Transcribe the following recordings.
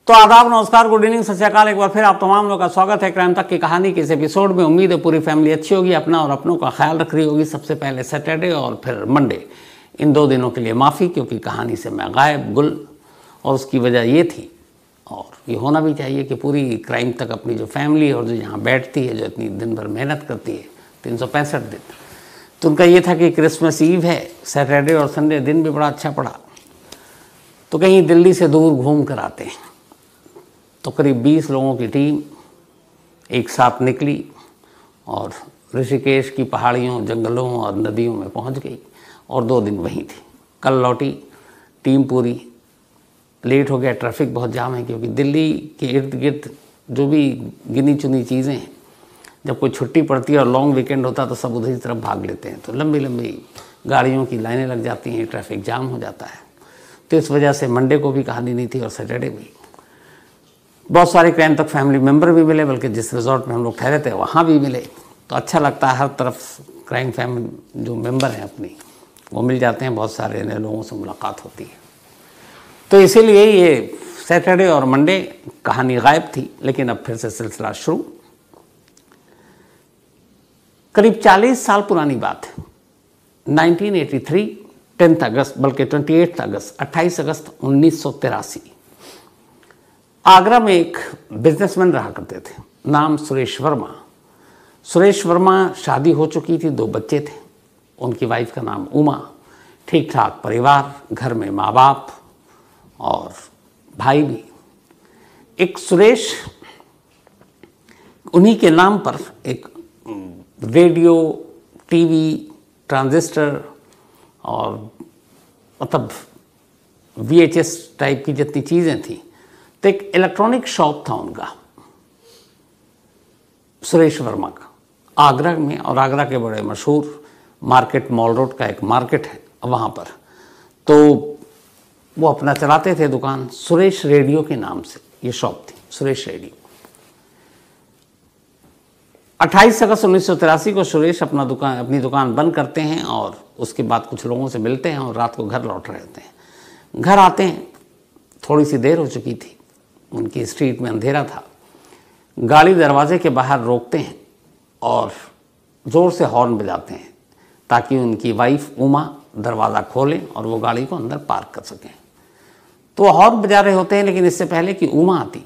तो आदाब, नमस्कार, गुड इवनिंग, सत श्री अकाल। एक बार फिर आप तमाम लोगों का स्वागत है क्राइम तक की कहानी के इस एपिसोड में। उम्मीद है पूरी फैमिली अच्छी होगी, अपना और अपनों का ख्याल रख रही होगी। सबसे पहले सैटरडे और फिर मंडे, इन 2 दिनों के लिए माफ़ी, क्योंकि कहानी से मैं गायब गुल। और उसकी वजह ये थी, और ये होना भी चाहिए, कि पूरी क्राइम तक अपनी जो फैमिली और जो यहाँ बैठती है, जो इतनी दिन भर मेहनत करती है 365 दिन, तो उनका ये था कि क्रिसमस ईव है, सैटरडे और संडे दिन भी बड़ा अच्छा पड़ा, तो कहीं दिल्ली से दूर घूम कर आते हैं। तो करीब 20 लोगों की टीम एक साथ निकली और ऋषिकेश की पहाड़ियों, जंगलों और नदियों में पहुंच गई और 2 दिन वहीं थी। कल लौटी टीम पूरी। लेट हो गया, ट्रैफिक बहुत जाम है, क्योंकि दिल्ली के इर्द गिर्द जो भी गिनी चुनी चीज़ें हैं, जब कोई छुट्टी पड़ती है और लॉन्ग वीकेंड होता है तो सब उधर की तरफ भाग लेते हैं, तो लंबी लंबी गाड़ियों की लाइनें लग जाती हैं, ट्रैफिक जाम हो जाता है। तो इस वजह से मंडे को भी कहानी नहीं थी और सैटरडे भी। बहुत सारे क्राइम तक फैमिली मेम्बर भी मिले, बल्कि जिस रिजॉर्ट में हम लोग ठहरे थे वहाँ भी मिले। तो अच्छा लगता है, हर तरफ क्राइम फैमिली जो मेंबर हैं अपनी, वो मिल जाते हैं, बहुत सारे नए लोगों से मुलाकात होती है। तो इसीलिए ये सैटरडे और मंडे कहानी गायब थी, लेकिन अब फिर से सिलसिला शुरू। करीब 40 साल पुरानी बात है। 1983 10 अगस्त, बल्कि 28 अगस्त 28 अगस्त 1983, आगरा में एक बिजनेसमैन रहा करते थे, नाम सुरेश वर्मा। सुरेश वर्मा, शादी हो चुकी थी, 2 बच्चे थे, उनकी वाइफ का नाम उमा। ठीक ठाक परिवार, घर में माँ बाप और भाई भी। एक सुरेश, उन्हीं के नाम पर एक रेडियो, टीवी, ट्रांजिस्टर और मतलब VHS टाइप की जितनी चीज़ें थी, तो एक इलेक्ट्रॉनिक शॉप था उनका, सुरेश वर्मा का, आगरा में। और आगरा के बड़े मशहूर मार्केट, मॉल रोड का एक मार्केट है वहाँ पर। तो वो अपना चलाते थे दुकान, सुरेश रेडियो के नाम से ये शॉप थी, सुरेश रेडियो। 28 अगस्त 1983 को सुरेश अपनी दुकान बंद करते हैं और उसके बाद कुछ लोगों से मिलते हैं और रात को घर लौट रहे होते हैं। घर आते हैं, थोड़ी सी देर हो चुकी थी, उनकी स्ट्रीट में अंधेरा था। गाड़ी दरवाजे के बाहर रोकते हैं और ज़ोर से हॉर्न बजाते हैं, ताकि उनकी वाइफ उमा दरवाज़ा खोलें और वो गाड़ी को अंदर पार्क कर सकें। तो वो हॉर्न बजा रहे होते हैं, लेकिन इससे पहले कि उमा आती,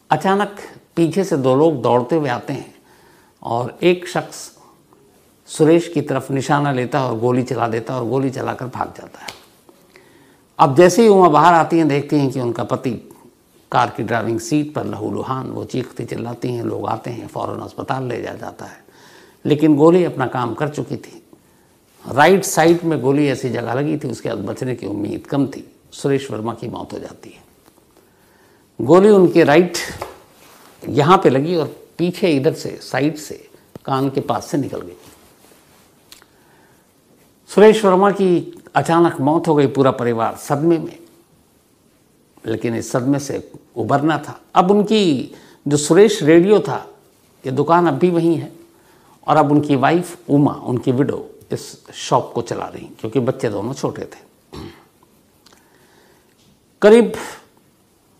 अचानक पीछे से 2 लोग दौड़ते हुए आते हैं और एक शख्स सुरेश की तरफ निशाना लेता है और गोली चला देता है और गोली चलाकर भाग जाता है। अब जैसे ही उमा बाहर आती हैं, देखती हैं कि उनका पति कार की ड्राइविंग सीट पर लहूलुहान, वो चीखती चिल्लाती हैं, लोग आते हैं, फ़ौरन अस्पताल ले जाया जाता है। लेकिन गोली अपना काम कर चुकी थी। राइट साइड में गोली ऐसी जगह लगी थी, उसके बाद बचने की उम्मीद कम थी। सुरेश वर्मा की मौत हो जाती है। गोली उनके राइट यहाँ पे लगी और पीछे इधर से, साइड से, कान के पास से निकल गई। सुरेश वर्मा की अचानक मौत हो गई। पूरा परिवार सदमे में, लेकिन इस सदमे से उबरना था। अब उनकी जो सुरेश रेडियो था, ये दुकान अब भी वहीं है, और अब उनकी वाइफ उमा, उनकी विडो, इस शॉप को चला रही, क्योंकि बच्चे दोनों छोटे थे। करीब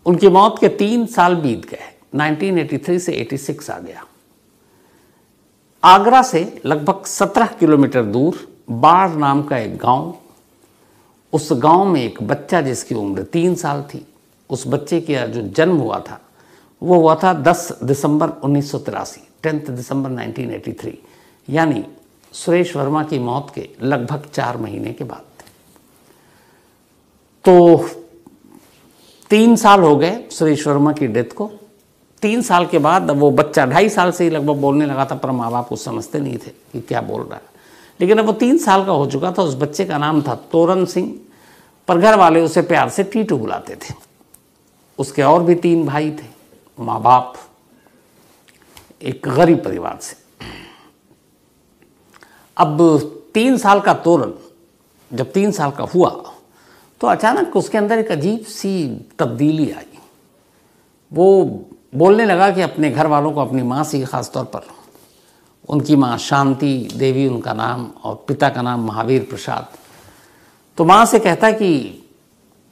उनकी मौत के 3 साल बीत गए। 1983 से 86 आ गया। आगरा से लगभग 17 किलोमीटर दूर बाढ़ नाम का एक गांव, उस गांव में एक बच्चा जिसकी उम्र 3 साल थी, उस बच्चे का जो जन्म हुआ था वो हुआ था 10 दिसंबर 1983, 10 दिसंबर 1983, यानी सुरेश वर्मा की मौत के लगभग 4 महीने के बाद। तो 3 साल हो गए सुरेश वर्मा की डेथ को। 3 साल के बाद अब वो बच्चा 2.5 साल से ही लगभग बोलने लगा था, पर माँ बाप कुछ समझते नहीं थे कि क्या बोल रहा है। लेकिन अब वो 3 साल का हो चुका था। उस बच्चे का नाम था तोरन सिंह, पर घर वाले उसे प्यार से टीटू बुलाते थे। उसके और भी 3 भाई थे, माँ बाप, एक गरीब परिवार से। अब 3 साल का तोरन जब 3 साल का हुआ, तो अचानक उसके अंदर एक अजीब सी तब्दीली आई। वो बोलने लगा कि अपने घर वालों को, अपनी माँ से ख़ास तौर पर, उनकी माँ शांति देवी उनका नाम और पिता का नाम महावीर प्रसाद, तो माँ से कहता कि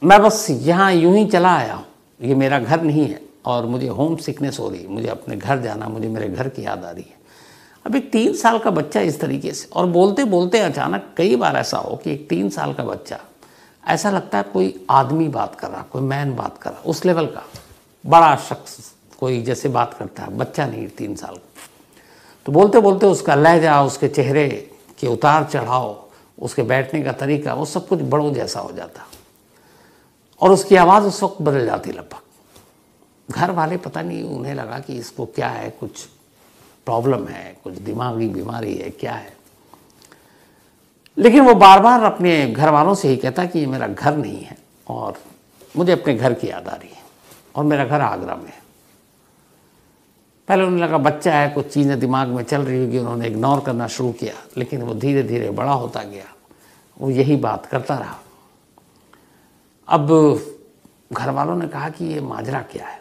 मैं बस यहाँ यूं ही चला आया हूँ, ये मेरा घर नहीं है और मुझे होम सिकनेस हो रही, मुझे अपने घर जाना, मुझे मेरे घर की याद आ रही है। अब एक 3 साल का बच्चा इस तरीके से, और बोलते बोलते अचानक कई बार ऐसा हो कि एक 3 साल का बच्चा ऐसा लगता है कोई आदमी बात कर रहा, कोई मैन बात कर रहा, उस लेवल का बड़ा शख्स कोई जैसे बात करता है, बच्चा नहीं 3 साल का। तो बोलते बोलते उसका लहजा, उसके चेहरे के उतार चढ़ाव, उसके बैठने का तरीका, वो सब कुछ बड़ों जैसा हो जाता और उसकी आवाज़ उस वक्त बदल जाती लगभग। घर वाले पता नहीं, उन्हें लगा कि इसको क्या है, कुछ प्रॉब्लम है, कुछ दिमागी बीमारी है, क्या है। लेकिन वो बार बार अपने घर वालों से ही कहता कि ये मेरा घर नहीं है और मुझे अपने घर की याद आ रही है और मेरा घर आगरा में है। पहले उन्हें लगा बच्चा है, कुछ चीज़ें दिमाग में चल रही होगी, उन्होंने इग्नोर करना शुरू किया। लेकिन वो धीरे धीरे बड़ा होता गया, वो यही बात करता रहा। अब घर वालों ने कहा कि ये माजरा क्या है,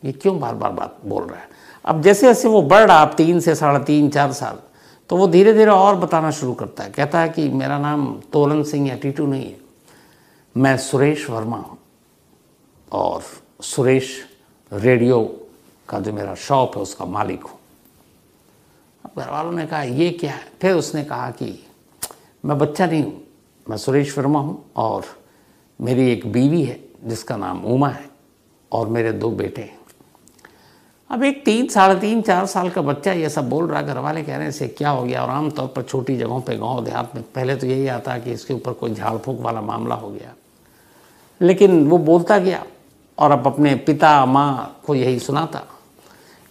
ये क्यों बार बार बात बोल रहा है। अब जैसे जैसे वो बढ़ रहा, अब 3 से 3.5 4 साल, तो वो धीरे धीरे और बताना शुरू करता है। कहता है कि मेरा नाम तोलन सिंह या टीटू नहीं है, मैं सुरेश वर्मा हूँ और सुरेश रेडियो का जो मेरा शॉप है उसका मालिक हूँ। अब घर वालों ने कहा ये क्या है। फिर उसने कहा कि मैं बच्चा नहीं हूँ, मैं सुरेश वर्मा हूँ और मेरी एक बीवी है जिसका नाम उमा है और मेरे 2 बेटे हैं। अब एक 3, 3.5, 4 साल का बच्चा ये सब बोल रहा, घर वाले कह रहे हैं इसे क्या हो गया। और आमतौर पर छोटी जगहों पे, गांव देहात में पहले तो यही आता कि इसके ऊपर कोई झाड़ फूंक वाला मामला हो गया। लेकिन वो बोलता गया और अब अपने पिता माँ को यही सुनाता।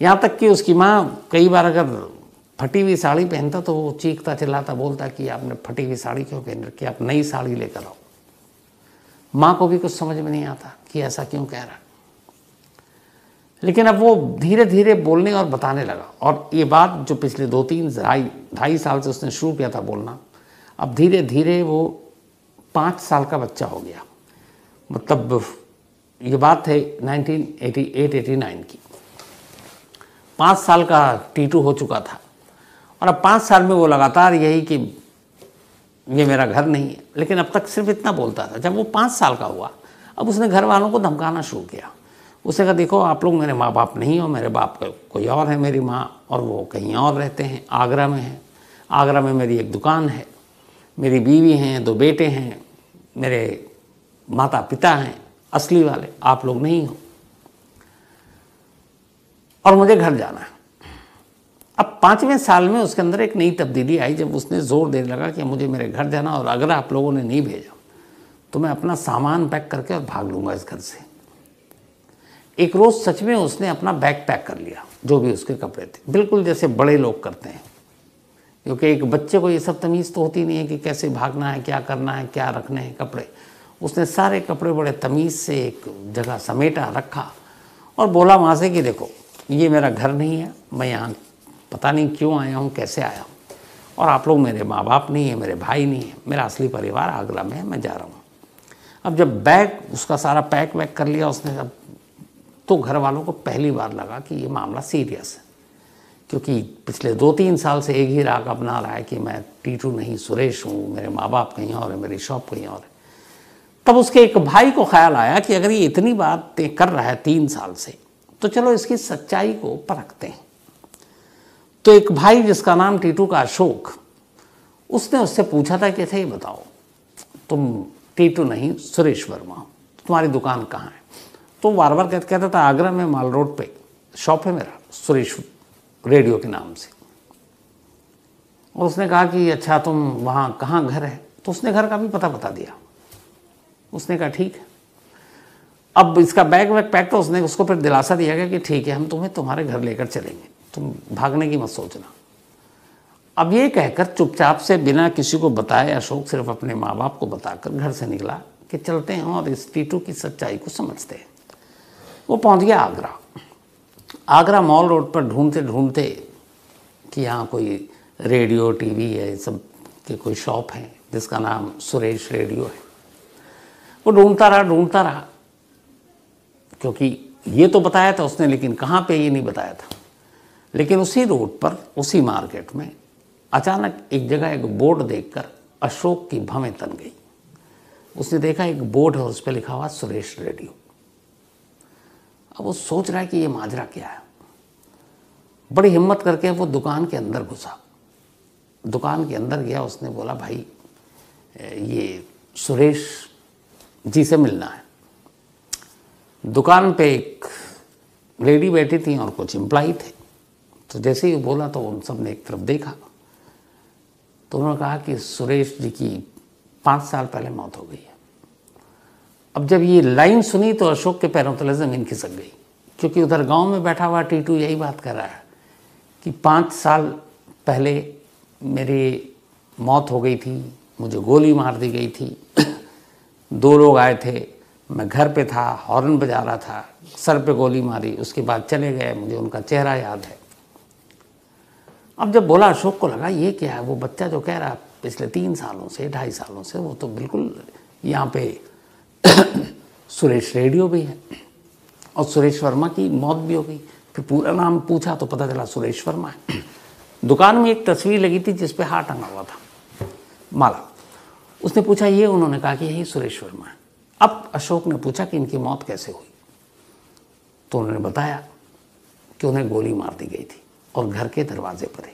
यहाँ तक कि उसकी माँ कई बार अगर फटी हुई साड़ी पहनता तो वो चीखता चिल्लाता, बोलता कि आपने फटी हुई साड़ी क्यों पहन रखी, आप नई साड़ी लेकर आओ। माँ को भी कुछ समझ में नहीं आता कि ऐसा क्यों कह रहा। लेकिन अब वो धीरे धीरे बोलने और बताने लगा। और ये बात जो पिछले 2-3 ढाई साल से उसने शुरू किया था बोलना, अब धीरे धीरे वो 5 साल का बच्चा हो गया। मतलब ये बात है 1988-89 की। 5 साल का टीटू हो चुका था और अब 5 साल में वो लगातार यही कि ये मेरा घर नहीं है। लेकिन अब तक सिर्फ इतना बोलता था। जब वो 5 साल का हुआ, अब उसने घर वालों को धमकाना शुरू किया। उसने कहा देखो आप लोग मेरे माँ बाप नहीं हो, मेरे बाप कोई और है, मेरी माँ और वो कहीं और रहते हैं, आगरा में हैं। आगरा में मेरी एक दुकान है, मेरी बीवी हैं, 2 बेटे हैं, मेरे माता पिता हैं असली वाले, आप लोग नहीं हो और मुझे घर जाना है। अब 5वें साल में उसके अंदर एक नई तब्दीली आई जब उसने जोर देने लगा कि मुझे मेरे घर जाना और अगर आप लोगों ने नहीं भेजा तो मैं अपना सामान पैक करके और भाग लूँगा इस घर से। एक रोज़ सच में उसने अपना बैग पैक कर लिया, जो भी उसके कपड़े थे, बिल्कुल जैसे बड़े लोग करते हैं, क्योंकि एक बच्चे को ये सब तमीज़ तो होती नहीं है कि कैसे भागना है, क्या करना है, क्या रखने हैं कपड़े। उसने सारे कपड़े बड़े तमीज़ से एक जगह समेटा रखा और बोला वहाँ से कि देखो ये मेरा घर नहीं है, मैं यहाँ पता नहीं क्यों आया हूँ, कैसे आया हूँ, और आप लोग मेरे माँ बाप नहीं है, मेरे भाई नहीं है, मेरा असली परिवार आगरा में है, मैं जा रहा हूँ। अब जब बैग उसका सारा पैक वैक कर लिया उसने, अब तो घर वालों को पहली बार लगा कि ये मामला सीरियस है, क्योंकि पिछले 2-3 साल से एक ही राग अपना रहा है कि मैं टीटू नहीं सुरेश हूँ, मेरे माँ बाप कहीं और है, मेरी शॉप कहीं और है। तब उसके एक भाई को ख्याल आया कि अगर ये इतनी बातें कर रहा है 3 साल से, तो चलो इसकी सच्चाई को परखते हैं। तो एक भाई जिसका नाम टीटू का अशोक, उसने उससे पूछा था कि अच्छा ये बताओ तुम टीटू नहीं सुरेश वर्मा, तुम्हारी दुकान कहाँ है? तो बार बार कहता था आगरा में माल रोड पे शॉप है मेरा, सुरेश रेडियो के नाम से। और उसने कहा कि अच्छा तुम वहाँ कहाँ घर है? तो उसने घर का भी पता बता दिया। उसने कहा ठीक है। अब इसका बैग वैग पैक, तो उसने उसको फिर दिलासा दिया गया कि ठीक है हम तुम्हें तुम्हारे घर लेकर चलेंगे, तुम भागने की मत सोचना। अब ये कहकर चुपचाप से बिना किसी को बताए अशोक सिर्फ अपने माँ बाप को बताकर घर से निकला कि चलते हैं और इस टीटू की सच्चाई को समझते हैं। वो पहुँच गया आगरा। आगरा मॉल रोड पर ढूंढते ढूंढते कि यहाँ कोई रेडियो टीवी है सब की कोई शॉप है जिसका नाम सुरेश रेडियो है। वो ढूंढता रहा क्योंकि ये तो बताया था उसने, लेकिन कहाँ पे ये नहीं बताया था। लेकिन उसी रोड पर उसी मार्केट में अचानक एक जगह एक बोर्ड देखकर अशोक की भवें तन गई। उसने देखा एक बोर्ड है, उस पर लिखा हुआ सुरेश रेडियो। अब वो सोच रहा है कि ये माजरा क्या है। बड़ी हिम्मत करके वो दुकान के अंदर घुसा। दुकान के अंदर गया, उसने बोला भाई ये सुरेश जी से मिलना है। दुकान पे एक लेडी बैठी थी और कुछ एम्प्लॉई थे। तो जैसे ही बोला तो उन सब ने एक तरफ देखा, तो उन्होंने कहा कि सुरेश जी की 5 साल पहले मौत हो गई है। अब जब ये लाइन सुनी तो अशोक के पैरों तले ज़मीन खिसक गई, क्योंकि उधर गांव में बैठा हुआ टीटू यही बात कर रहा है कि 5 साल पहले मेरी मौत हो गई थी, मुझे गोली मार दी गई थी। 2 लोग आए थे, मैं घर पे था, हॉर्न बजा रहा था, सर पे गोली मारी, उसके बाद चले गए, मुझे उनका चेहरा याद है। अब जब बोला, अशोक को लगा ये क्या है, वो बच्चा जो कह रहा है पिछले 3 सालों से 2.5 सालों से, वो तो बिल्कुल यहाँ पे सुरेश रेडियो भी है और सुरेश वर्मा की मौत भी हो गई। फिर पूरा नाम पूछा तो पता चला सुरेश वर्मा है। दुकान में एक तस्वीर लगी थी जिस पे हार टंगा हुआ था, माला। उसने पूछा ये, उन्होंने कहा कि यही सुरेश वर्मा है। अब अशोक ने पूछा कि इनकी मौत कैसे हुई, तो उन्होंने बताया कि उन्हें गोली मार दी गई थी और घर के दरवाजे पर ही।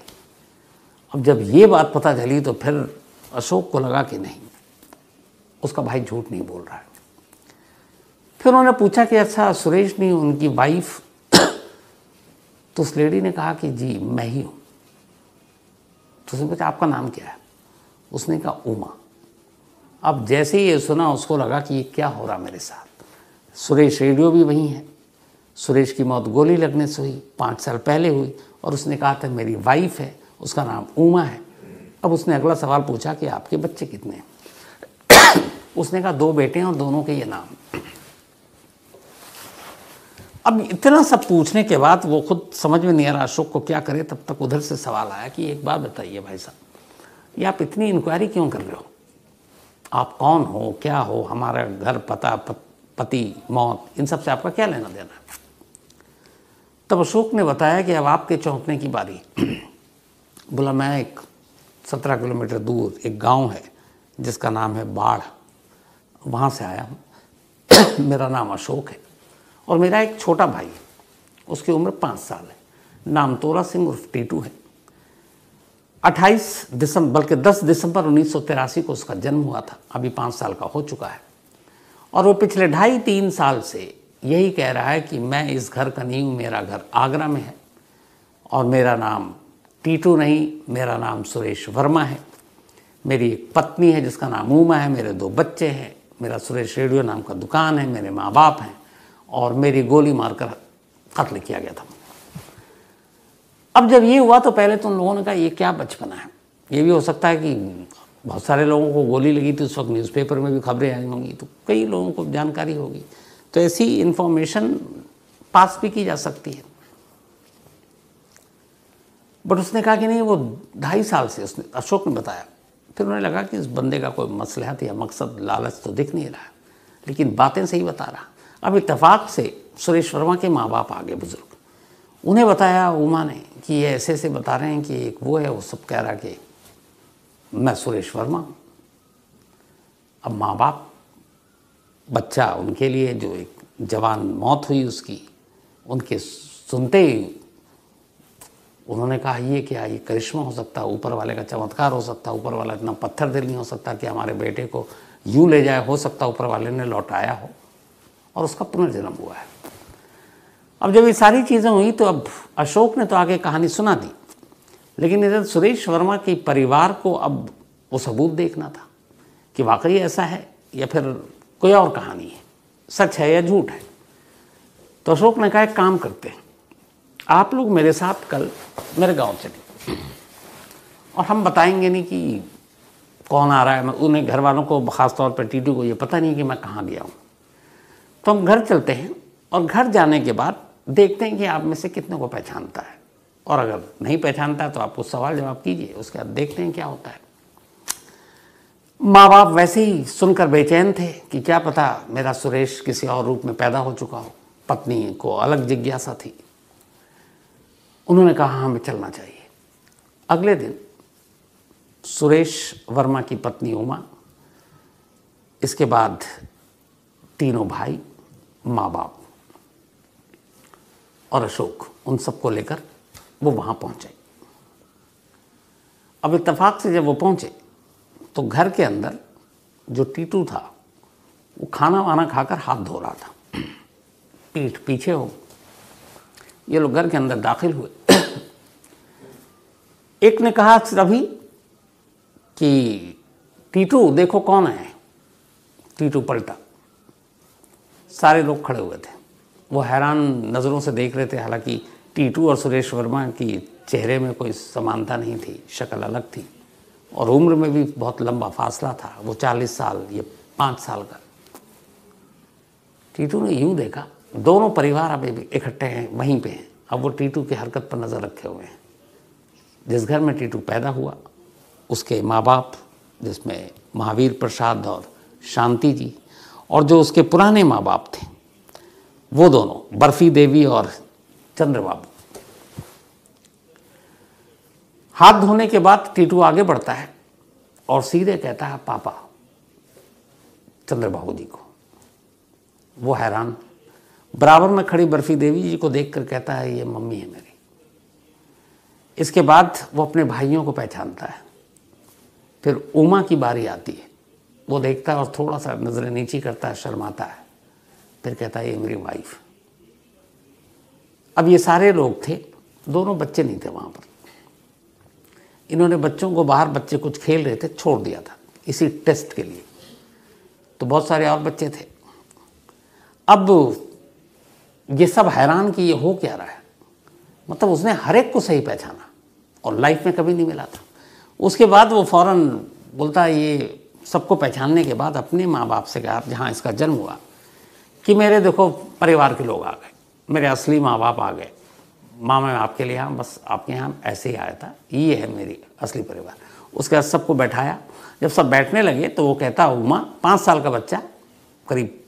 अब जब ये बात पता चली तो फिर अशोक को लगा कि नहीं, उसका भाई झूठ नहीं बोल रहा है। फिर उन्होंने पूछा कि अच्छा सुरेश नहीं, उनकी वाइफ? तो उस लेडी ने कहा कि जी मैं ही हूँ। तो उसने पूछा आपका नाम क्या है? उसने कहा उमा। अब जैसे ही ये सुना उसको लगा कि ये क्या हो रहा मेरे साथ। सुरेश रेडियो भी वही है, सुरेश की मौत गोली लगने से हुई, 5 साल पहले हुई, और उसने कहा था मेरी वाइफ है, उसका नाम उमा है। अब उसने अगला सवाल पूछा कि आपके बच्चे कितने हैं? उसने कहा 2 बेटे हैं और दोनों के ये नाम। अब इतना सब पूछने के बाद वो खुद समझ में नहीं आ रहा अशोक को क्या करे। तब तक उधर से सवाल आया कि एक बात बताइए भाई साहब, ये आप इतनी इंक्वायरी क्यों कर रहे हो? आप कौन हो, क्या हो, हमारा घर, पता, पति, मौत, इन सब से आपका क्या लेना देना है? तब अशोक ने बताया कि अब आपके चौंकने की बारी। बोला मैं एक 17 किलोमीटर दूर एक गांव है जिसका नाम है बाढ़, वहाँ से आया हूँ। मेरा नाम अशोक है और मेरा एक छोटा भाई है, उसकी उम्र 5 साल है, नाम तोरा सिंह उर्फ टीटू है। 28 दिसंबर बल्कि 10 दिसंबर 1983 को उसका जन्म हुआ था। अभी 5 साल का हो चुका है और वो पिछले 2.5-3 साल से यही कह रहा है कि मैं इस घर का नहीं हूँ, मेरा घर आगरा में है और मेरा नाम टीटू नहीं, मेरा नाम सुरेश वर्मा है। मेरी एक पत्नी है जिसका नाम उमा है, मेरे 2 बच्चे हैं, मेरा सुरेश रेडियो नाम का दुकान है, मेरे माँ बाप हैं और मेरी गोली मारकर कत्ल किया गया था। अब जब ये हुआ तो पहले तो उन लोगों ने कहा ये क्या बचपना है। ये भी हो सकता है कि बहुत सारे लोगों को गोली लगी थी, उस वक्त न्यूज़पेपर में भी खबरें आई होंगी, तो कई लोगों को जानकारी होगी, तो ऐसी इन्फॉर्मेशन पास भी की जा सकती है। बट उसने कहा कि नहीं, वो 2.5 साल से, उसने अशोक ने बताया। फिर उन्हें लगा कि इस बंदे का कोई मसलहत या मकसद, लालच तो दिख नहीं रहा है, लेकिन बातें सही बता रहा। अब इत्तेफाक से सुरेश वर्मा के माँ बाप आ गए, बुजुर्ग। उन्हें बताया उमा ने कि ये ऐसे ऐसे बता रहे हैं कि एक वो है, वो सब कह रहा कि मैं सुरेश वर्मा हूँ। अब माँ बाप, बच्चा उनके लिए जो एक जवान मौत हुई उसकी, उनके सुनते ही उन्होंने कहा ये क्या, ये करिश्मा हो सकता है, ऊपर वाले का चमत्कार हो सकता है, ऊपर वाला इतना पत्थर दिल नहीं हो सकता कि हमारे बेटे को यूँ ले जाए, हो सकता ऊपर वाले ने लौटाया हो और उसका पुनर्जन्म हुआ है। अब जब ये सारी चीज़ें हुई तो अब अशोक ने तो आगे कहानी सुना दी, लेकिन इधर सुरेश वर्मा के परिवार को अब वो सबूत देखना था कि वाकई ऐसा है या फिर कोई और कहानी है, सच है या झूठ है। तो अशोक ने कहा एक काम करते हैं, आप लोग मेरे साथ कल मेरे गांव चले और हम बताएंगे नहीं कि कौन आ रहा है। मैं उन्हें घर वालों को, ख़ासतौर पर टीटू को, ये पता नहीं कि मैं कहाँ गया हूँ। तो हम घर चलते हैं और घर जाने के बाद देखते हैं कि आप में से कितने को पहचानता है, और अगर नहीं पहचानता है तो आप कुछ सवाल जवाब कीजिए, उसके बाद देखते हैं क्या होता है। माँ बाप वैसे ही सुनकर बेचैन थे कि क्या पता मेरा सुरेश किसी और रूप में पैदा हो चुका हो। पत्नी को अलग जिज्ञासा थी। उन्होंने कहा हाँ हमें चलना चाहिए। अगले दिन सुरेश वर्मा की पत्नी उमा, इसके बाद तीनों भाई, माँ बाप और अशोक, उन सबको लेकर वो वहाँ पहुँचे। अब इत्तेफाक से जब वो पहुँचे तो घर के अंदर जो टीटू था वो खाना वाना खाकर हाथ धो रहा था, पीठ पीछे हो। ये लोग घर के अंदर दाखिल हुए। एक ने कहा तभी कि टीटू देखो कौन है। टीटू पलटा, सारे लोग खड़े हुए थे, वो हैरान नज़रों से देख रहे थे। हालांकि टीटू और सुरेश वर्मा की चेहरे में कोई समानता नहीं थी, शक्ल अलग थी और उम्र में भी बहुत लंबा फासला था। वो 40 साल, ये 5 साल का। टीटू ने यूं देखा, दोनों परिवार अभी भी इकट्ठे हैं, वहीं पे हैं। अब वो टीटू की हरकत पर नज़र रखे हुए हैं। जिस घर में टीटू पैदा हुआ उसके माँ बाप, जिसमें महावीर प्रसाद और शांति जी, और जो उसके पुराने माँ बाप थे वो दोनों बर्फी देवी और चंद्रबाबू। हाथ धोने के बाद टीटू आगे बढ़ता है और सीधे कहता है पापा चंद्रबाबू जी को। वो हैरान, बराबर में खड़ी बर्फी देवी जी को देखकर कहता है ये मम्मी है मेरी। इसके बाद वो अपने भाइयों को पहचानता है। फिर उमा की बारी आती है, वो देखता है और थोड़ा सा नजरें नीची करता है, शर्माता है, फिर कहता है ये मेरी वाइफ। अब ये सारे लोग थे, दोनों बच्चे नहीं थे वहाँ पर। इन्होंने बच्चों को बाहर, बच्चे कुछ खेल रहे थे, छोड़ दिया था इसी टेस्ट के लिए। तो बहुत सारे और बच्चे थे। अब ये सब हैरान कि ये हो क्या रहा है। मतलब उसने हर एक को सही पहचाना और लाइफ में कभी नहीं मिला था। उसके बाद वो फौरन बोलता है, ये सबको पहचानने के बाद अपने माँ बाप से कहा, जहाँ इसका जन्म हुआ, कि मेरे देखो परिवार के लोग आ गए, मेरे असली माँ बाप आ गए। माँ मैं आपके लिए यहाँ, बस आपके यहाँ ऐसे ही आया था, ये है मेरी असली परिवार। उसके बाद सबको बैठाया। जब सब बैठने लगे तो वो कहता, उमा 5 साल का बच्चा, करीब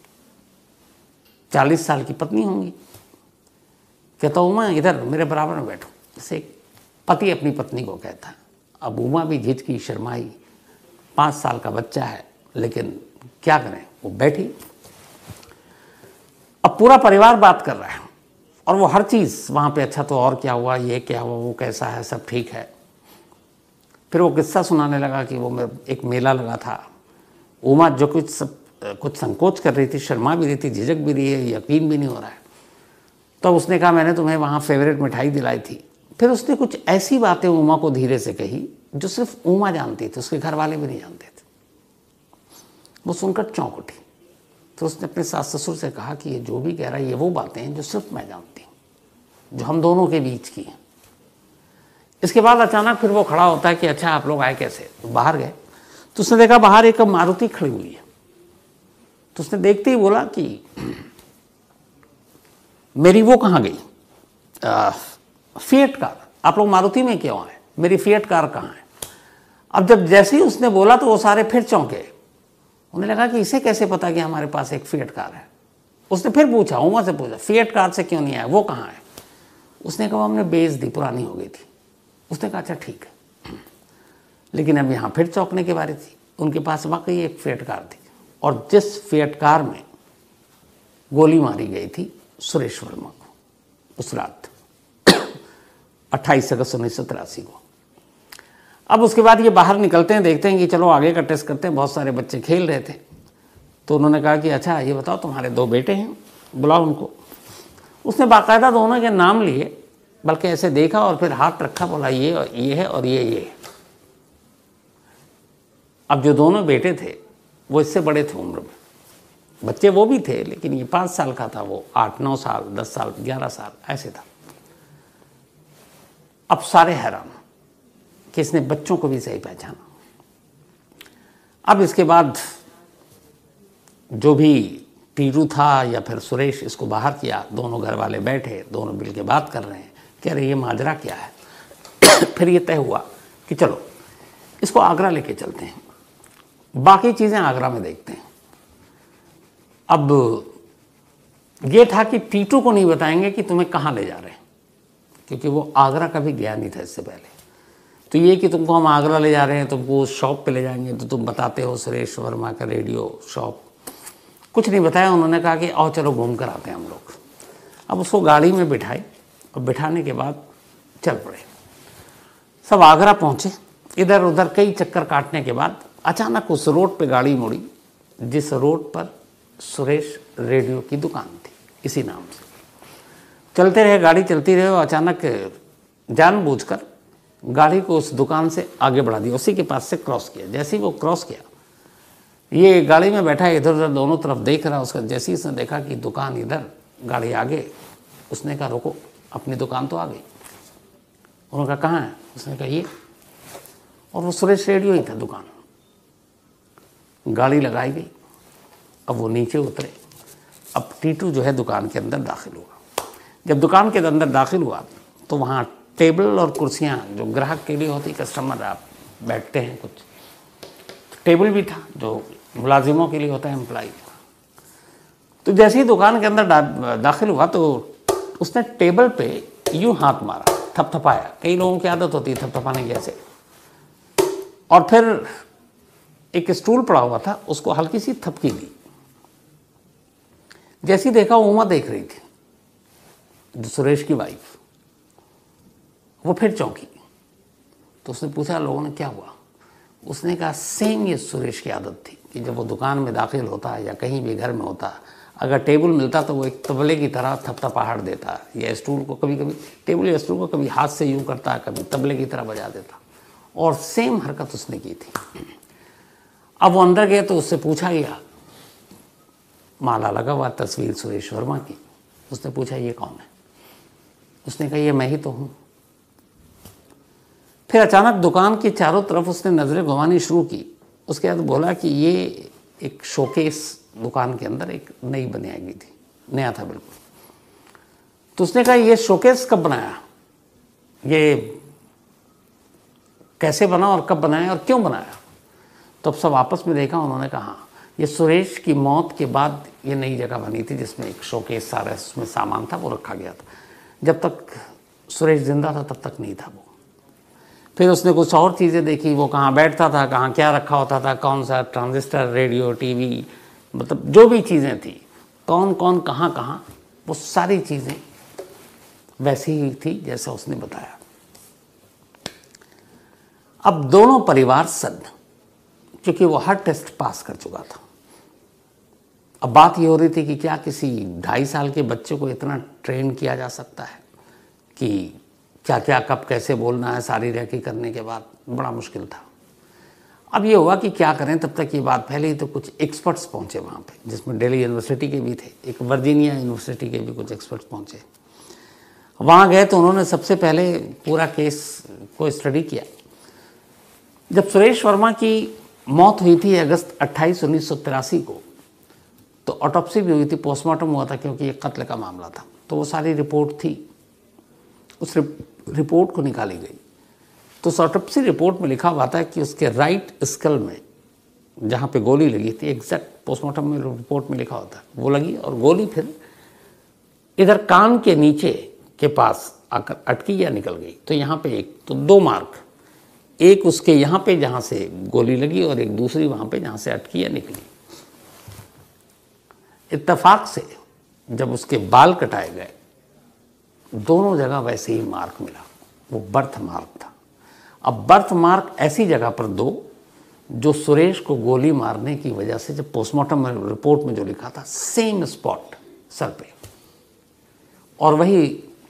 40 साल की पत्नी होंगी। कहता उमा इधर मेरे बराबर में बैठो, जैसे एक पति अपनी पत्नी को कहता है। अब उमा भी झिझकी, शर्माई, 5 साल का बच्चा है, लेकिन क्या करें, वो बैठी। अब पूरा परिवार बात कर रहा है और वो हर चीज़ वहाँ पे, अच्छा तो और क्या हुआ, ये क्या हुआ, वो कैसा है, सब ठीक है। फिर वो किस्सा सुनाने लगा कि वो एक मेला लगा था। उमा जो कुछ संकोच कर रही थी, शर्मा भी रही थी, झिझक भी रही है, यकीन भी नहीं हो रहा है। तो उसने कहा मैंने तुम्हें वहाँ फेवरेट मिठाई दिलाई थी। फिर उसने कुछ ऐसी बातें उमा को धीरे से कही जो सिर्फ उमा जानती थी, उसके घर वाले भी नहीं जानते थे। वो सुनकर चौंक उठी। तो उसने अपने सास ससुर से कहा कि ये जो भी कह रहा है ये वो बातें हैं जो सिर्फ मैं जानती हूँ, जो हम दोनों के बीच की हैं। इसके बाद अचानक फिर वो खड़ा होता है कि अच्छा आप लोग आए कैसे। तो बाहर गए तो उसने देखा बाहर एक मारुति खड़ी हुई है। तो उसने देखते ही बोला कि मेरी वो कहाँ गई, फिएट कार, आप लोग मारुति में क्यों आए, मेरी फिएट कार कहाँ है। अब जब जैसे ही उसने बोला तो वो सारे फिर चौंके। उन्हें लगा कि इसे कैसे पता कि हमारे पास एक फिएट कार है। उसने फिर पूछा, उमा से पूछा, फिएट कार से क्यों नहीं आया, वो कहाँ है। उसने कहा हमने बेच दी, पुरानी हो गई थी। उसने कहा अच्छा ठीक है। लेकिन अब यहाँ फिर चौंकने की बारी थी। उनके पास वाकई एक फिएट कार थी और जिस फिएट कार में गोली मारी गई थी सुरेश वर्मा को उस रात 28 अगस्त 1983 को। अब उसके बाद ये बाहर निकलते हैं, देखते हैं कि चलो आगे का टेस्ट करते हैं। बहुत सारे बच्चे खेल रहे थे। तो उन्होंने कहा कि अच्छा ये बताओ तुम्हारे 2 बेटे हैं, बुलाओ उनको। उसने बाकायदा दोनों के नाम लिए, बल्कि ऐसे देखा और फिर हाथ रखा, बोला ये है और ये है। अब जो दोनों बेटे थे वो इससे बड़े थे उम्र में, बच्चे वो भी थे, लेकिन ये 5 साल का था, वो 8-9 साल, 10 साल, 11 साल ऐसे था। अब सारे हैरान कि इसने बच्चों को भी सही पहचाना। अब इसके बाद जो भी टीटू था या फिर सुरेश, इसको बाहर किया। दोनों घर वाले बैठे, दोनों मिल के बात कर रहे हैं, कह रहे ये माजरा क्या है। फिर ये तय हुआ कि चलो इसको आगरा लेके चलते हैं, बाकी चीज़ें आगरा में देखते हैं। अब ये था कि टीटू को नहीं बताएंगे कि तुम्हें कहाँ ले जा रहे हैं, क्योंकि वो आगरा कभी गया नहीं था इससे पहले। तो ये कि तुमको हम आगरा ले जा रहे हैं, तुमको उस शॉप पे ले जाएंगे, तो तुम बताते हो सुरेश वर्मा का रेडियो शॉप, कुछ नहीं बताया। उन्होंने कहा कि आओ चलो घूम कर आते हैं हम लोग। अब उसको गाड़ी में बिठाए और बिठाने के बाद चल पड़े। सब आगरा पहुंचे। इधर उधर कई चक्कर काटने के बाद अचानक उस रोड पे गाड़ी मुड़ी जिस रोड पर सुरेश रेडियो की दुकान थी, इसी नाम से। चलते रहे, गाड़ी चलती रहे और अचानक जानबूझकर गाड़ी को उस दुकान से आगे बढ़ा दिया, उसी के पास से क्रॉस किया। जैसे ही वो क्रॉस किया, ये गाड़ी में बैठा है, इधर उधर दोनों तरफ देख रहा, उसका जैसे ही उसने देखा कि दुकान इधर, गाड़ी आगे, उसने कहा रुको, अपनी दुकान तो आ गई। उन्होंने कहा कहाँ है? उसने कहा ये, और वो सुरेश रेडियो ही था दुकान। गाड़ी लगाई गई, अब वो नीचे उतरे। अब टीटू जो है दुकान के अंदर दाखिल हुआ। जब दुकान के अंदर दाखिल हुआ तो वहाँ टेबल और कुर्सियाँ जो ग्राहक के लिए होती, कस्टमर आप बैठते हैं, कुछ टेबल भी था जो मुलाजिमों के लिए होता है, एम्प्लॉय। तो जैसे ही दुकान के अंदर दाखिल हुआ तो उसने टेबल पे यूं हाथ मारा, थपथपाया। कई लोगों की आदत होती है थपथपाने की ऐसे। और फिर एक स्टूल पड़ा हुआ था, उसको हल्की सी थपकी दी। जैसी देखा उमा देख रही थी, जो सुरेश की वाइफ। वो फिर चौंकी। तो उसने पूछा लोगों ने क्या हुआ? उसने कहा सेम ये सुरेश की आदत थी कि जब वो दुकान में दाखिल होता या कहीं भी घर में होता, अगर टेबल मिलता तो वो एक तबले की तरह थपथपाहट देता, या स्टूल को कभी कभी, टेबल या स्टूल को कभी हाथ से यूं करता, कभी तबले की तरह बजा देता। और सेम हरकत उसने की थी। अब वो अंदर गए तो उससे पूछा गया, माला लगा हुआ, तस्वीर सुरेश वर्मा की। उसने पूछा ये कौन है? उसने कहा ये मैं ही तो हूँ। फिर अचानक दुकान की चारों तरफ उसने नज़रें घुमानी शुरू की। उसके बाद बोला कि ये एक शोकेस दुकान के अंदर एक नई बनाई गई थी, नया था बिल्कुल। तो उसने कहा ये शोकेस कब बनाया, ये कैसे बना और कब बनाया और क्यों बनाया? तो अब सब आपस में देखा, उन्होंने कहा हाँ, ये सुरेश की मौत के बाद ये नई जगह बनी थी जिसमें एक शोकेस सारा उसमें सामान था, वो रखा गया था। जब तक सुरेश जिंदा था तब तक नहीं था वो। फिर उसने कुछ और चीज़ें देखी, वो कहाँ बैठता था, कहाँ क्या रखा होता था, कौन सा ट्रांजिस्टर, रेडियो, टीवी, मतलब जो भी चीज़ें थी, कौन कौन कहाँ कहाँ, वो सारी चीज़ें वैसी ही थी जैसा उसने बताया। अब दोनों परिवार सन्न, क्योंकि वो हर टेस्ट पास कर चुका था। अब बात ये हो रही थी कि क्या किसी 2.5 साल के बच्चे को इतना ट्रेन किया जा सकता है कि क्या क्या कब कैसे बोलना है, सारी रेकी करने के बाद बड़ा मुश्किल था। अब ये हुआ कि क्या करें, तब तक ये बात फैली तो कुछ एक्सपर्ट्स पहुंचे वहाँ पे, जिसमें दिल्ली यूनिवर्सिटी के भी थे, एक वर्जीनिया यूनिवर्सिटी के भी कुछ एक्सपर्ट्स पहुंचे। वहाँ गए तो उन्होंने सबसे पहले पूरा केस को स्टडी किया। जब सुरेश वर्मा की मौत हुई थी अगस्त 28, 1983 को, तो ऑटोप्सी भी हुई थी, पोस्टमार्टम हुआ था, क्योंकि ये कत्ल का मामला था। तो वो सारी रिपोर्ट थी, उस रिपोर्ट को निकाली गई। तो उस ऑटोप्सी रिपोर्ट में लिखा हुआ था कि उसके राइट स्कल में जहाँ पे गोली लगी थी, एग्जैक्ट पोस्टमार्टम में रिपोर्ट में लिखा होता, वो लगी और गोली फिर इधर कान के नीचे के पास आकर अटकी या निकल गई। तो यहाँ पे एक, तो 2 मार्क, एक उसके यहाँ पे जहाँ से गोली लगी और एक दूसरी वहाँ पे जहाँ से अटकी या निकली। इत्तेफाक से जब उसके बाल कटाए गए, दोनों जगह वैसे ही मार्क मिला, वो बर्थ मार्क था। अब बर्थ मार्क ऐसी जगह पर दो जो सुरेश को गोली मारने की वजह से, जब पोस्टमार्टम रिपोर्ट में जो लिखा था, सेम स्पॉट सर पे, और वही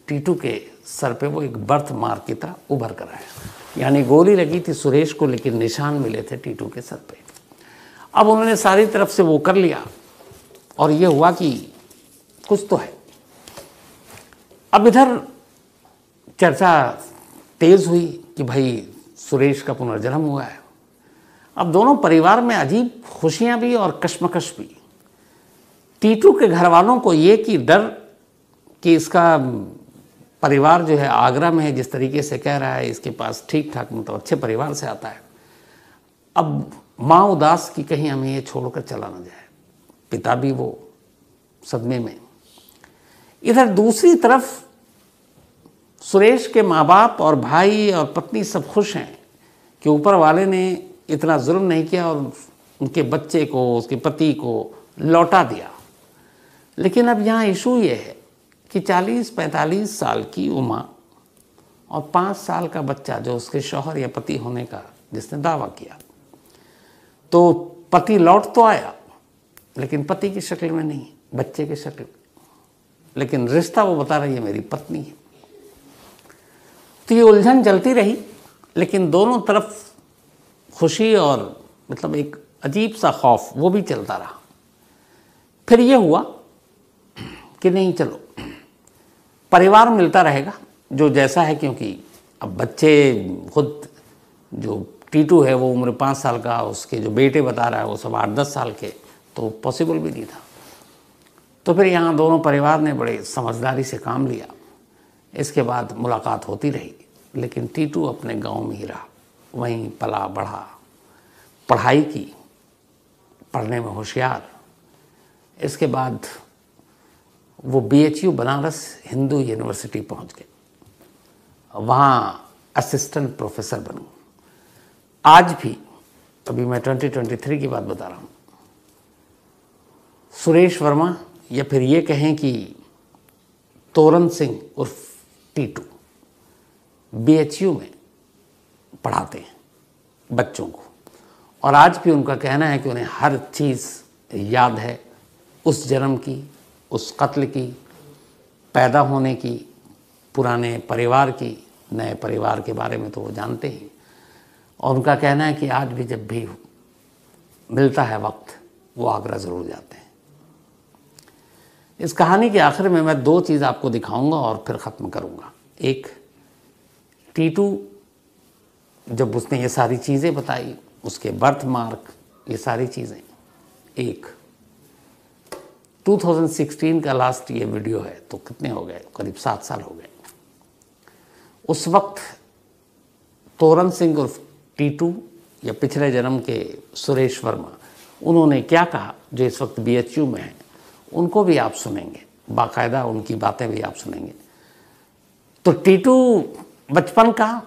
टीटू के सर पे वो एक बर्थ मार्क की तरह उभर कर आया। यानी गोली लगी थी सुरेश को, लेकिन निशान मिले थे टीटू के सर पे। अब उन्होंने सारी तरफ से वो कर लिया और ये हुआ कि कुछ तो है। अब इधर चर्चा तेज हुई कि भाई सुरेश का पुनर्जन्म हुआ है। अब दोनों परिवार में अजीब खुशियां भी और कश्मकश भी। टीटू के घर वालों को ये कि डर कि इसका परिवार जो है आगरा में है, जिस तरीके से कह रहा है, इसके पास ठीक ठाक मतलब अच्छे परिवार से आता है। अब माँ उदास कि कहीं हमें ये छोड़कर चला ना जाए, पिता भी वो सदमे में। इधर दूसरी तरफ सुरेश के माँ बाप और भाई और पत्नी सब खुश हैं कि ऊपर वाले ने इतना जुल्म नहीं किया और उनके बच्चे को, उसके पति को लौटा दिया। लेकिन अब यहाँ इशू ये है कि 40-45 साल की उम्र और 5 साल का बच्चा जो उसके शौहर या पति होने का जिसने दावा किया, तो पति लौट तो आया लेकिन पति की शक्ल में नहीं, बच्चे की शक्ल में, लेकिन रिश्ता वो बता रही है मेरी पत्नी है। तो ये उलझन चलती रही, लेकिन दोनों तरफ खुशी और मतलब एक अजीब सा खौफ वो भी चलता रहा। फिर ये हुआ कि नहीं, चलो परिवार मिलता रहेगा जो जैसा है, क्योंकि अब बच्चे खुद जो टीटू है वो उम्र 5 साल का, उसके जो बेटे बता रहा है वो सब 8-10 साल के, तो पॉसिबल भी नहीं था। तो फिर यहाँ दोनों परिवार ने बड़े समझदारी से काम लिया। इसके बाद मुलाकात होती रही, लेकिन टीटू अपने गांव में ही रहा, वहीं पला बढ़ा, पढ़ाई की, पढ़ने में होशियार। इसके बाद वो BHU बनारस हिंदू यूनिवर्सिटी पहुंच गए, वहाँ असिस्टेंट प्रोफेसर बन। आज भी, अभी मैं 2023 की बात बता रहा हूँ, सुरेश वर्मा या फिर ये कहें कि तोरण सिंह उर्फ टीटू BHU में पढ़ाते हैं बच्चों को, और आज भी उनका कहना है कि उन्हें हर चीज़ याद है, उस जन्म की, उस कत्ल की, पैदा होने की, पुराने परिवार की, नए परिवार के बारे में तो वो जानते ही। और उनका कहना है कि आज भी जब भी मिलता है वक्त वो आगरा ज़रूर जाते हैं। इस कहानी के आखिर में मैं 2 चीज़ आपको दिखाऊंगा और फिर ख़त्म करूंगा। एक, टीटू जब उसने ये सारी चीज़ें बताई, उसके बर्थ मार्क, ये सारी चीज़ें। एक 2016 का लास्ट ये वीडियो है, तो कितने हो गए, करीब 7 साल हो गए। उस वक्त तोरण सिंह उर्फ टीटू या पिछले जन्म के सुरेश वर्मा, उन्होंने क्या कहा जो इस वक्त BHU में है, उनको भी आप सुनेंगे, बाकायदा उनकी बातें भी आप सुनेंगे। तो टीटू बचपन का,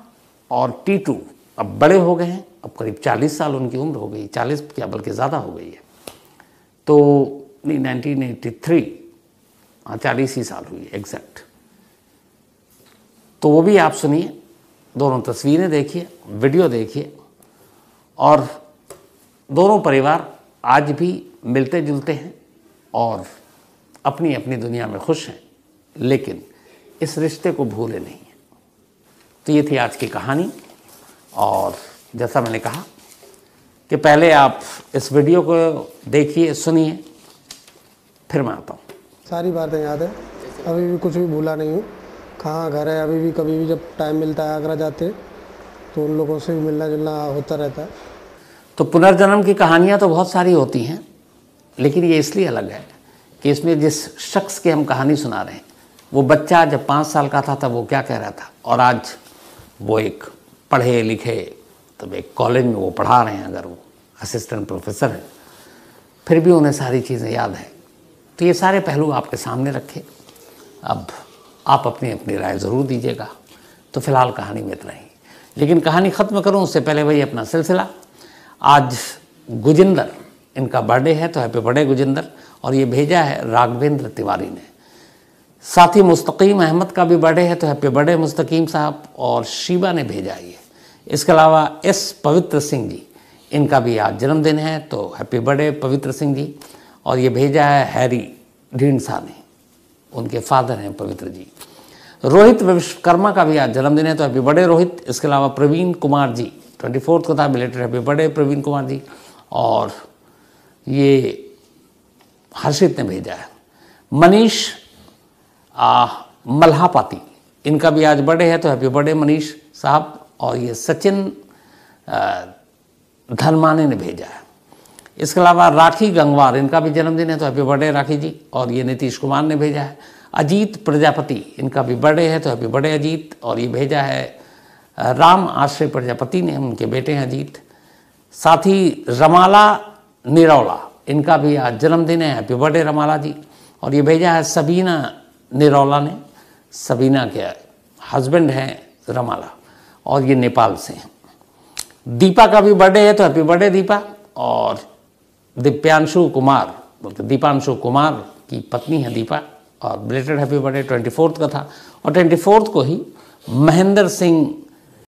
और टीटू अब बड़े हो गए हैं, अब करीब 40 साल उनकी उम्र हो गई, 40 क्या बल्कि ज़्यादा हो गई है। तो 1983, हाँ 40 ही साल हुई एग्जैक्ट। तो वो भी आप सुनिए, दोनों तस्वीरें देखिए, वीडियो देखिए, और दोनों परिवार आज भी मिलते जुलते हैं और अपनी अपनी दुनिया में खुश हैं, लेकिन इस रिश्ते को भूले नहीं हैं। तो ये थी आज की कहानी, और जैसा मैंने कहा कि पहले आप इस वीडियो को देखिए, सुनिए, फिर मैं आता हूँ। सारी बातें याद है, अभी भी कुछ भी भूला नहीं हूँ। कहाँ घर है, अभी भी कभी भी जब टाइम मिलता है आगरा जाते तो उन लोगों से भी मिलना जुलना होता रहता है। तो पुनर्जन्म की कहानियाँ तो बहुत सारी होती हैं, लेकिन ये इसलिए अलग है कि इसमें जिस शख्स की हम कहानी सुना रहे हैं, वो बच्चा जब 5 साल का था तब वो क्या कह रहा था, और आज वो एक पढ़े लिखे, तब एक कॉलेज में वो पढ़ा रहे हैं, अगर वो असिस्टेंट प्रोफेसर हैं, फिर भी उन्हें सारी चीज़ें याद है। तो ये सारे पहलू आपके सामने रखे, अब आप अपनी अपनी राय ज़रूर दीजिएगा। तो फिलहाल कहानी में इतना ही, लेकिन कहानी ख़त्म करूँ उससे पहले वही अपना सिलसिला। आज गुजिंदर, इनका बर्थडे है, तो हैप्पी बर्थडे गुजिंदर, और ये भेजा है राघवेंद्र तिवारी ने। साथ ही मुस्तकीम अहमद का भी बर्थडे है, तो हैप्पी बर्थडे मुस्तकीम साहब, और शीबा ने भेजा है ये। इसके अलावा S पवित्र सिंह जी, इनका भी आज जन्मदिन है, तो हैप्पी बर्थडे पवित्र सिंह जी। और ये भेजा है हैरी ढींढसा ने, उनके फादर हैं पवित्र जी। रोहित विश्वकर्मा का भी आज जन्मदिन है, तो हैप्पी बर्थडे रोहित। इसके अलावा प्रवीण कुमार जी 24 को था, belated happy birthday Praveen Kumar ji. और ये हर्षित ने भेजा है मनीष मल्हापाती, इनका भी आज बर्थडे है, तो हैप्पी बर्थडे मनीष साहब। और ये सचिन धनमाने ने भेजा है। इसके अलावा राखी गंगवार, इनका भी जन्मदिन है, तो हैप्पी बर्थडे राखी जी। और ये नीतीश कुमार ने भेजा है। अजीत प्रजापति, इनका भी बर्थडे है, तो हैप्पी बर्थडे अजीत। और ये भेजा है राम आश्रय प्रजापति ने, उनके बेटे हैं अजीत। साथ ही रमाला निरौला, इनका भी आज जन्मदिन है, हैप्पी बर्थडे रमाला जी। और ये भेजा है सबीना निरौला ने, सबीना के हस्बैंड हैं रमाला, और ये नेपाल से हैं। दीपा का भी बर्थडे है, तो हैप्पी बर्थडे दीपा। और दीपांशु कुमार, बल्कि दीपांशु कुमार की पत्नी है दीपा, और बिलेटेड हैप्पी बर्थडे 24 का था। और 24 को ही महेंद्र सिंह